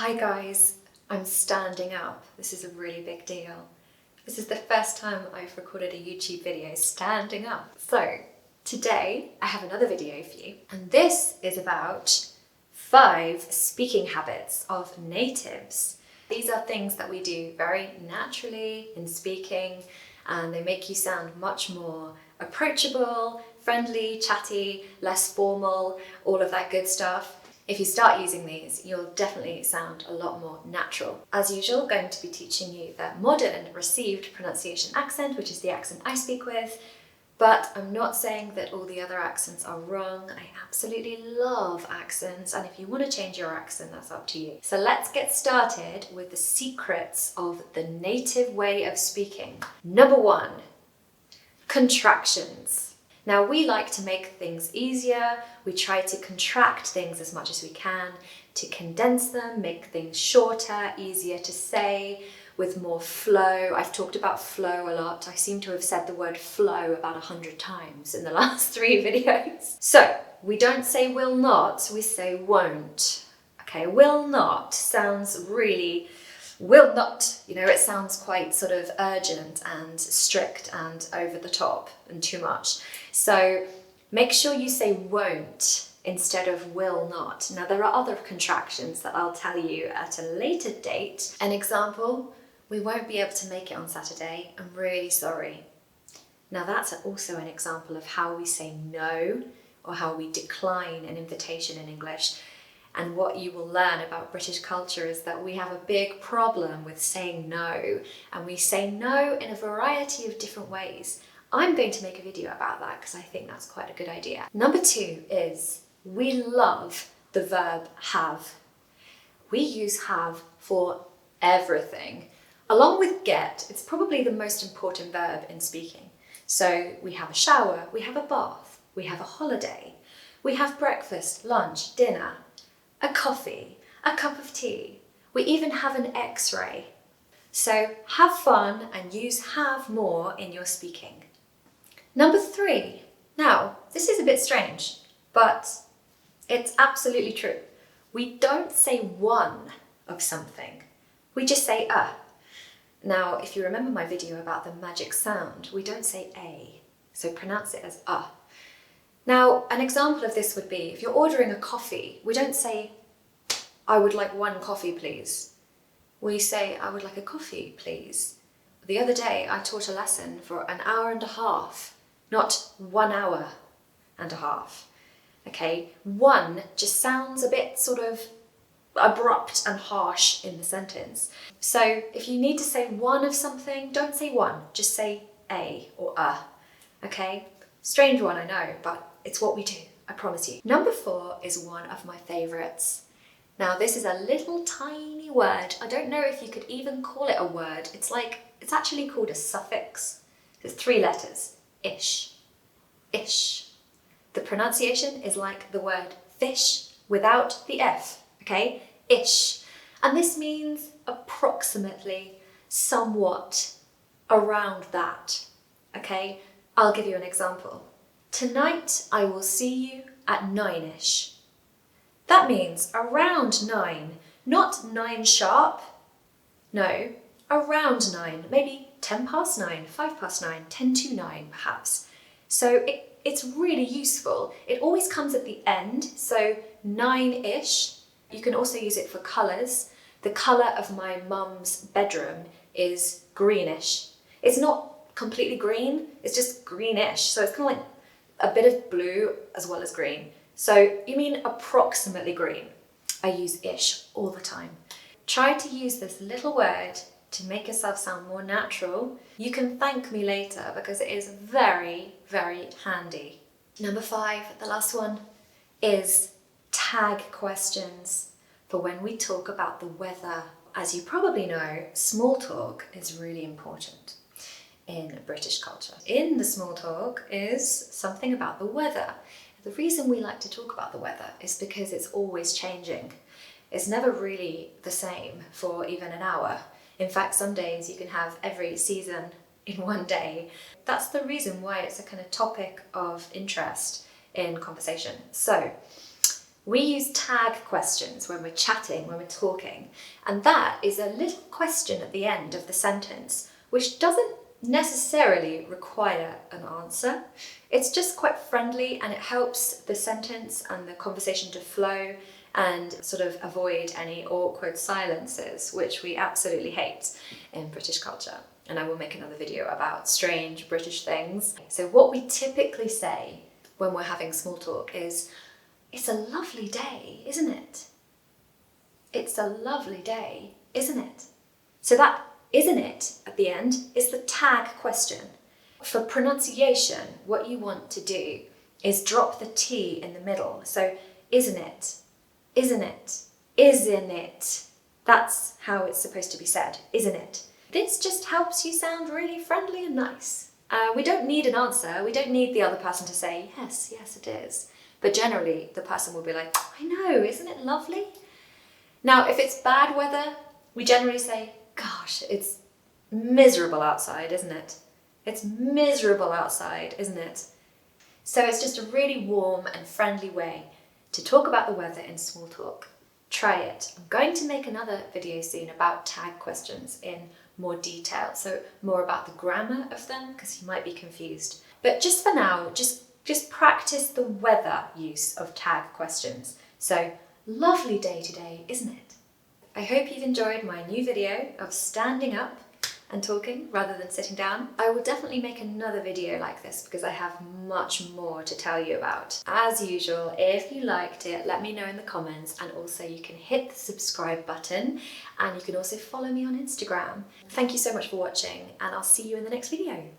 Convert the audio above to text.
Hi guys, I'm standing up. This is a really big deal. This is the first time I've recorded a YouTube video standing up. So today I have another video for you, and this is about 5 speaking habits of natives. These are things that we do very naturally in speaking, and they make you sound much more approachable, friendly, chatty, less formal, all of that good stuff. If you start using these, you'll definitely sound a lot more natural. As usual, going to be teaching you the modern received pronunciation accent, which is the accent I speak with, but I'm not saying that all the other accents are wrong. I absolutely love accents, and if you want to change your accent, that's up to you. So let's get started with the secrets of the native way of speaking. Number 1, contractions. Now, we like to make things easier. We try to contract things as much as we can to condense them, make things shorter, easier to say, with more flow. I've talked about flow a lot. I seem to have said the word flow about 100 times in the last 3 videos. So we don't say will not, we say won't. Okay, will not sounds really will not, it sounds quite sort of urgent and strict and over the top and too much. So make sure you say won't instead of will not. Now, there are other contractions that I'll tell you at a later date. An example, we won't be able to make it on Saturday. I'm really sorry. Now, that's also an example of how we say no or how we decline an invitation in English. And what you will learn about British culture is that we have a big problem with saying no, and we say no in a variety of different ways. I'm going to make a video about that because I think that's quite a good idea. Number 2 is we love the verb have. We use have for everything. Along with get, it's probably the most important verb in speaking. So we have a shower, we have a bath, we have a holiday, we have breakfast, lunch, dinner, a coffee, a cup of tea. We even have an X-ray. So have fun and use have more in your speaking. Number 3. Now, this is a bit strange, but it's absolutely true. We don't say one of something. We just say a. Now, if you remember my video about the magic sound, we don't say a, so pronounce it as a. Now, an example of this would be if you're ordering a coffee, we don't say, I would like 1 coffee, please. We say, I would like a coffee, please. The other day, I taught a lesson for an hour and a half, not 1 hour and a half. Okay, 1 just sounds a bit sort of abrupt and harsh in the sentence. So if you need to say 1 of something, don't say 1, just say a or a. Okay, strange one, I know, but it's what we do, I promise you. Number 4 is one of my favourites. Now, this is a little tiny word. I don't know if you could even call it a word. It's actually called a suffix. It's 3 letters. Ish. Ish. The pronunciation is like the word fish without the F, okay? Ish. And this means approximately, somewhat, around that, okay? I'll give you an example. Tonight I will see you at 9ish. That means around 9, not 9 sharp. No, around 9, maybe 10 past 9, 5 past 9, 10 to 9 perhaps. So it's really useful. It always comes at the end, so 9ish. You can also use it for colours. The colour of my mum's bedroom is greenish. It's not completely green, it's just greenish. So it's kind of like a bit of blue as well as green. So you mean approximately green. I use ish all the time. Try to use this little word to make yourself sound more natural. You can thank me later because it is very, very handy. Number 5, the last one, is tag questions for when we talk about the weather. As you probably know, small talk is really important in British culture. In the small talk is something about the weather. The reason we like to talk about the weather is because it's always changing. It's never really the same for even an hour. In fact, some days you can have every season in one day. That's the reason why it's a kind of topic of interest in conversation. So We use tag questions when we're chatting, when we're talking, and that is a little question at the end of the sentence, which doesn't necessarily require an answer. It's just quite friendly and it helps the sentence and the conversation to flow and sort of avoid any awkward silences, which we absolutely hate in British culture. And I will make another video about strange British things. So what we typically say when we're having small talk is, "It's a lovely day, isn't it? It's a lovely day, isn't it?" So that "isn't it" at the end is the tag question. For pronunciation, what you want to do is drop the T in the middle. So isn't it, isn't it, isn't it? That's how it's supposed to be said, isn't it? This just helps you sound really friendly and nice. We don't need an answer. We don't need the other person to say, yes, yes it is. But generally the person will be like, I know, isn't it lovely? Now, if it's bad weather, we generally say, gosh, it's miserable outside, isn't it? It's miserable outside, isn't it? So it's just a really warm and friendly way to talk about the weather in small talk. Try it. I'm going to make another video soon about tag questions in more detail, so more about the grammar of them, because you might be confused. But just for now, just practice the weather use of tag questions. So, lovely day today, isn't it? I hope you've enjoyed my new video of standing up and talking rather than sitting down. I will definitely make another video like this because I have much more to tell you about. As usual, if you liked it, let me know in the comments, and also you can hit the subscribe button and you can also follow me on Instagram. Thank you so much for watching, and I'll see you in the next video.